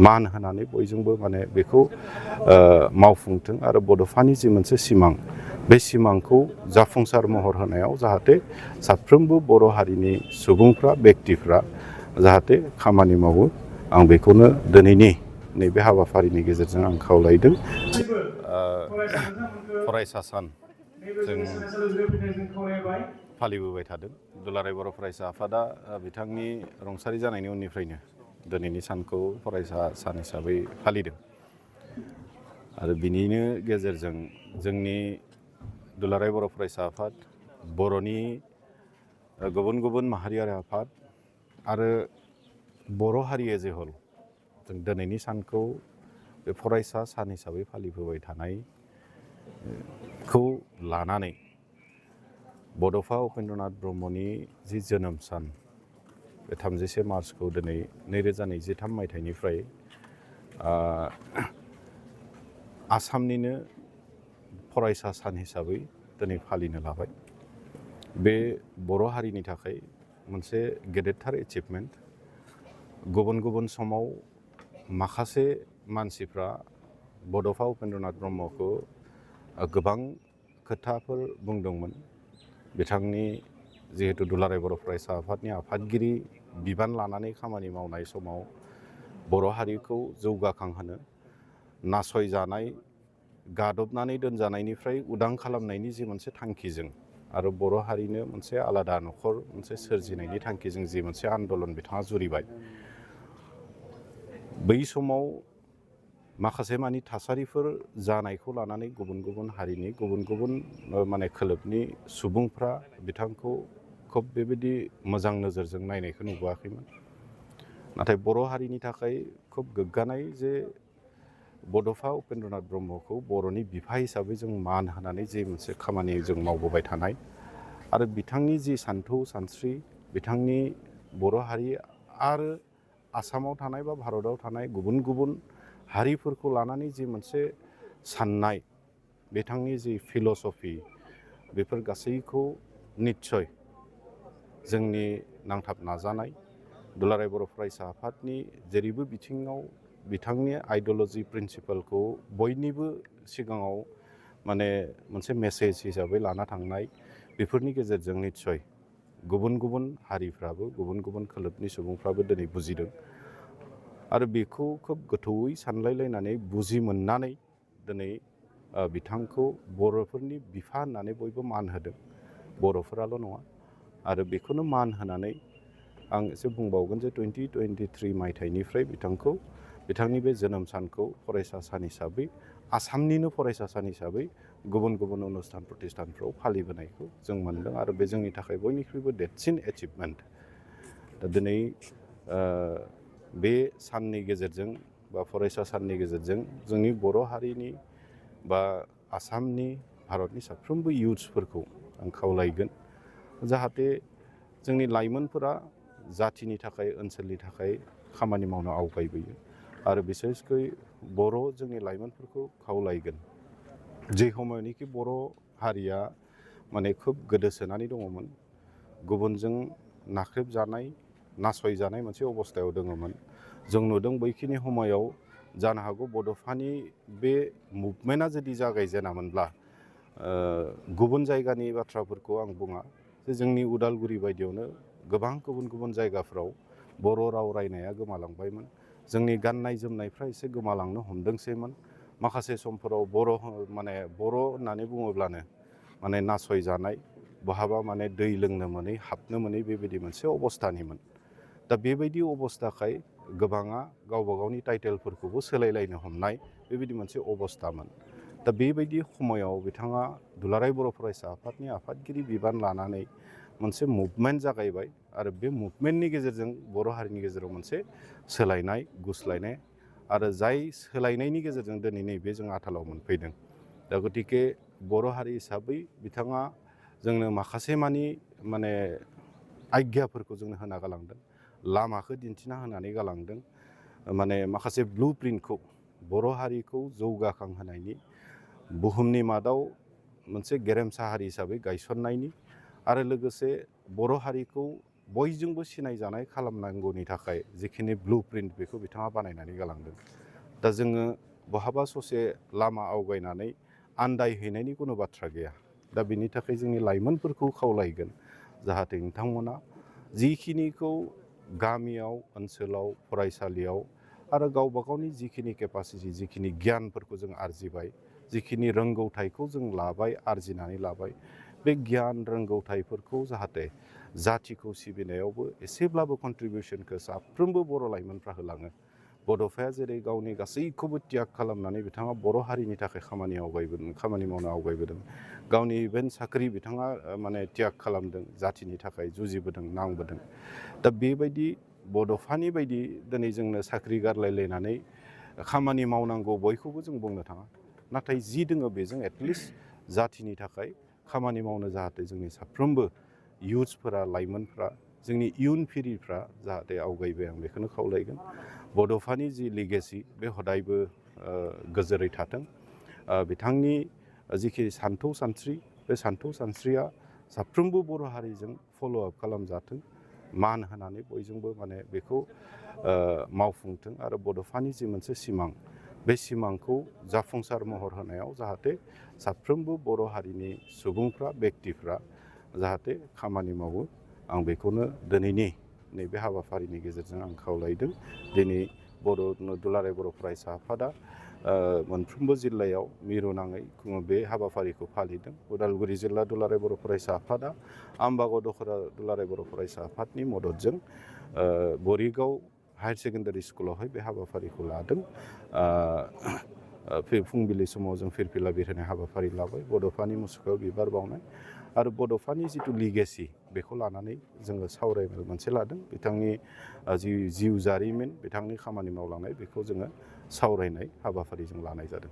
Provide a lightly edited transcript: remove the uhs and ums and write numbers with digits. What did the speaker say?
मान होनानै बयजोंबो माने बेखौ मावफुंथों आरो बड'फानि जि मोनसे सिमां बे सिमांखौ जाफुंसार महर होनायाव जाहाथे साफ्रोमबो बर' हारिनि सुबुंफ्रा बेक्तिफ्रा जाहाथे खामानि मावो आं बेखौनो दिनैनि नैबे हाबाफारिनि गेजेरजों आं खावलायदों। फरायसा सान जों फालिबोबाय थादों। दुलाराय बर' फरायसा आफादा बिथांनि रुंसारि जानायनि उननिफ्रायनो दिनैनि सानखौ फरायसा सान हिसाबै फालिदों आरो बिनिनो गेजेरजों जोंनि दुलाराय बर' फरायसा आफाद, बर'नि गुबुन गुबुन माहारियारि आफाद आरो बर' हारि एज ए हल जों दिनैनि सानखौ बे फरायसा सान हिसाबै फालिबोबाय थानायखौ लानानै बड'फा उपेन्द्रनाथ ब्रह्मनि जि जोनोम सान बे 31 मार्चखौ दिनै 2023 मायथाइनिफ्राय आसामनिनो फरायसा सान हिसाबै दिनै फालिनो लाबाय। बे बर' हारिनि थाखाय मोनसे गेदेरथार एचिभमेन्ट। गुबुन गुबुन समाव माखासे मानसिफ्रा बड'फा उपेन्द्रनाथ ब्रह्मखौ गोबां खोथाफोर बुंदोंमोन। बिथांनि जिहेतु दुलाराय बर' फरायसा आफादनि आफादगिरि बिबान लानानै खामानि मावनाय समाव बर' हारिखौ जौगाखांहोनो, नासयजानाय, गादबनानै दोनजानायनिफ्राय उदां खालामनायनि जि मोनसे थांखिजों आरो बर' हारिनो मोनसे आलादा न'खर मोनसे सोरजिनायनि थांखिजों जि मोनसे आन्दलन बिथाङा जुरिबाय, बै समाव माखासे मानि थासारिफोर जानायखौ लानानै गुबुन गुबुन हारिनि गुबुन गुबुन माने खोलोबनि सुबुंफ्रा बिथांखौ खोब बेबायदि मोजां नोजोरजों नायनायखौ नुबोआखैमोन। नाथाय बर' हारिनि थाखाय खोब गोग्गानाय जे बड'फा उपेन्द्रनाथ ब्रह्मखौ बर'नि बिफा हिसाबै जों मान होनानै जे मोनसे खामानि जों मावबोबाय थानाय आरो बिथांनि जि सान्थौ सानस्रि, बिथांनि बर' हारि आरो आसामाव थानाय बा भारताव थानाय गुबुन गुबुन हारिफोरखौ लानानै जि मोनसे साननाय, बिथांनि जि फिल'सफि, बेफोर गासैखौ निस्सय जोंनि नांथाब नाजानाय दुलाराय बर' फरायसा आफादनि जेरैबो बिथिङाव बिथांनि आइडिय'लजि प्रिन्सिपालखौ बयनिबो सिगाङाव माने मोनसे मेसेज हिसाबै लाना थांनाय, बेफोरनि गेजेरजों निस्सय गुबुन गुबुन हारिफ्राबो गुबुन गुबुन खोलोबनि सुबुंफ्राबो दिनै बुजिदों आरो बेखौ खोब गोथौयै सानलायलायनानै बुजि मोननानै दिनै बिथांखौ बर'फोरनि बिफा होननानै बयबो मान होदों। बर'फोराल' नङा आरो बेखौनो मान होनानै आं एसे बुंबावगोन जे 2023 मायथाइनिफ्राय बिथांनि बे जोनोम सानखौ फरायसा सान हिसाबै, आसामनिनो फरायसा सान हिसाबै गुबुन गुबुन अनुस्थान प्रतिष्ठानफ्राव फालिबोनायखौ जों मोन्दों आरो बे जोंनि थाखाय बयनिख्रुइबो देरसिन एचिभमेन्ट। दा दिनै बे साननि गेजेरजों बा फरायसा साननि गेजेरजों जोंनि बर' हारिनि बा आसामनि भारतनि साफ्रोमबो इयुथ्सफोरखौ आं खावलायगोन जाहाथे जोंनि लाइमोनफोरा जाथिनि थाखाय, ओनसोलनि थाखाय खामानि मावनो आवगायबोयो आरो बिसेसकै जोंनि लाइमोनफोरखौ खावलायगोन जे समावनोखि बर' हारिया माने खोब गोदोसोनानै दङमोन, गुबुनजों नाख्रेबजानाय, नासयजानाय मोनसे अबस्थायाव दङमोन। जों नुदों बैखिनि समायाव जानो हागौ बड'फानि बे मुभमेन्टआ जुदि जागायजेनामोनब्ला गुबुन जायगानि बाथ्राफोरखौ आं बुङा जे जोंनि उदालगुरि बायदियावनो गोबां गुबुन गुबुन जायगाफ्राव बर' राव रायनाया गोमालांबायमोन। जोंनि गाननाय जोमनायफ्रा एसे गोमालांनो हमदोंसैमोन। माखासे समफोराव बर' होननानै बुङोब्लानो माने नासयजानाय, बहाबा माने दै लोंनो मोनै, हाबनो मोनै बेबायदि मोनसे अबस्थानिमोन। दा बेबायदि अबस्थाखाय गोबाङा गावबा गावनि टाइटेलफोरखौबो सोलायलायनो हमनाय बेबायदि मोनसे अबस्थामोन। दा बेबायदि समायाव बिथाङा दुलाराय बर' फरायसा आफादनि आफादगिरि बिबान लानानै मोनसे मुभमेन्ट जागायबाय आरो बे मुभमेन्टनि गेजेरजों बर' हारिनि गेजेराव मोनसे सोलायनाय, गुस्लायनाय आरो जाय सोलायनायनि गेजेरजों दिनै नैबे जों आथालाव मोनफैदों। दा गतिके बर' हारि हिसाबै बिथाङा जोंनो माखासे माने आज्ञाफोरखौ जोंनो होना गालांदों, लामाखौ दिन्थिना होनानै गालांदों, माने माखासे ब्लु प्रिन्टखौ बर' हारिखौ जौगाखांहोनायनि, बुहुमनि मादाव मोनसे गेरेमसा हारि हिसाबै गायसननायनि आरो लोगोसे बर' हारिखौ बयजोंबो सिनायजानाय खालामनांगौनि थाखाय जिखिनि ब्लुप्रिन्ट बेखौ बिथाङा बानायनानै गालांदों। दा जोङो बहाबा ससे लामा आवगायनानै आन्दायहैनायनि कुनु बाथ्रा गैया। दा बिनि थाखाय जोंनि लाइमोनफोरखौ खावलायगोन जाहाथे नोंथांमोना जिखिनिखौ गामियाव, ओनसोलाव, फरायसालियाव आरो गावबा गावनि जिखिनि केपासिटि, जिखिनि गियानफोरखौ जों आरजिबाय, जिखिनि रोंगौथायखौ जों लाबाय, आरजिनानै लाबाय, बे गियान रोंगौथायफोरखौ जाहाथे जाथिखौ सिबिनायावबो एसेब्लाबो कन्ट्रिबिउसनखौ साफ्रोमबो बर' लाइमोनफ्रा होलाङो। बड'फाया जेरै गावनि गासैखौबो त्याग खालामनानै बिथाङा बर' हारिनि थाखाय खामानि मावनो आवगायबोदों। गावनि इभेन साख्रि बिथाङा माने त्याग खालामदों, जाथिनि थाखाय जुजिबोदों, नांबोदों। दा बेबायदि बड'फानि बायदि दिनै जोंनो साख्रि गारलायलायनानै खामानि मावनांगौ बयखौबो जों बुंनो थाङा। नाथाय जि दोङो बेजों एटलिस्ट जाथिनि थाखाय खामानि मावनो जाहाथे जोंनि साफ्रोमबो इयुथ्सफोरा, लाइमोनफ्रा, जोंनि इयुन फिरिफ्रा जाहाथे आवगायबाय, आं बेखौनो खावलायगोन। बड'फानि जि लिगेसि बे हदायबो गोजोरै थाथों। बिथांनि जिखिनि सान्थौ सानस्रि, बे सान्थौ सानस्रिया साफ्रोमबो बर' हारिजों फल'आप खालामजाथों, मान होनानै बयजोंबो माने बेखौ मावफुंथों। आरो बड'फानि जि मोनसे सिमां, बे सिमांखौ जाफुंसार महर होनायाव जाहाथे साफ्रोमबो बर' हारिनि सुबुंफ्रा, बेक्तिफ्रा जाहाथे खामानि मावो, आं बेखौनो दिनैनि नैबे हाबाफारिनि गेजेरजों आं खावलायदों। दिनै दुलाराय बर' फरायसा आफादा मोनफ्रोमबो जिल्लायाव मिरु नाङै बे हाबाफारिखौ फालिदों। उदालगुरि जिल्ला दुलाराय बर' फरायसा आफादा आम्बागाव दख'रा दुलाराय बर' फरायसा आफादनि मददजों बरिगाव हायार सेकेन्डारि स्कुलावहाय बे हाबाफारिखौ लादों। फुंबिलि समाव जों फिरफिला बिरहोनाय हाबाफारि लाबाय, बड'फानि मुसुखायाव बिबार बावनाय आरो बड'फानि जिथु लिगेसि बेखौ लानानै जोङो सावरायनो मोनसे लादों। बिथांनि जि जिउ जारिमिन, बिथांनि खामानि मावलांनाय, बेखौ जोङो सावरायनाय हाबाफारि जों लानाय जादों।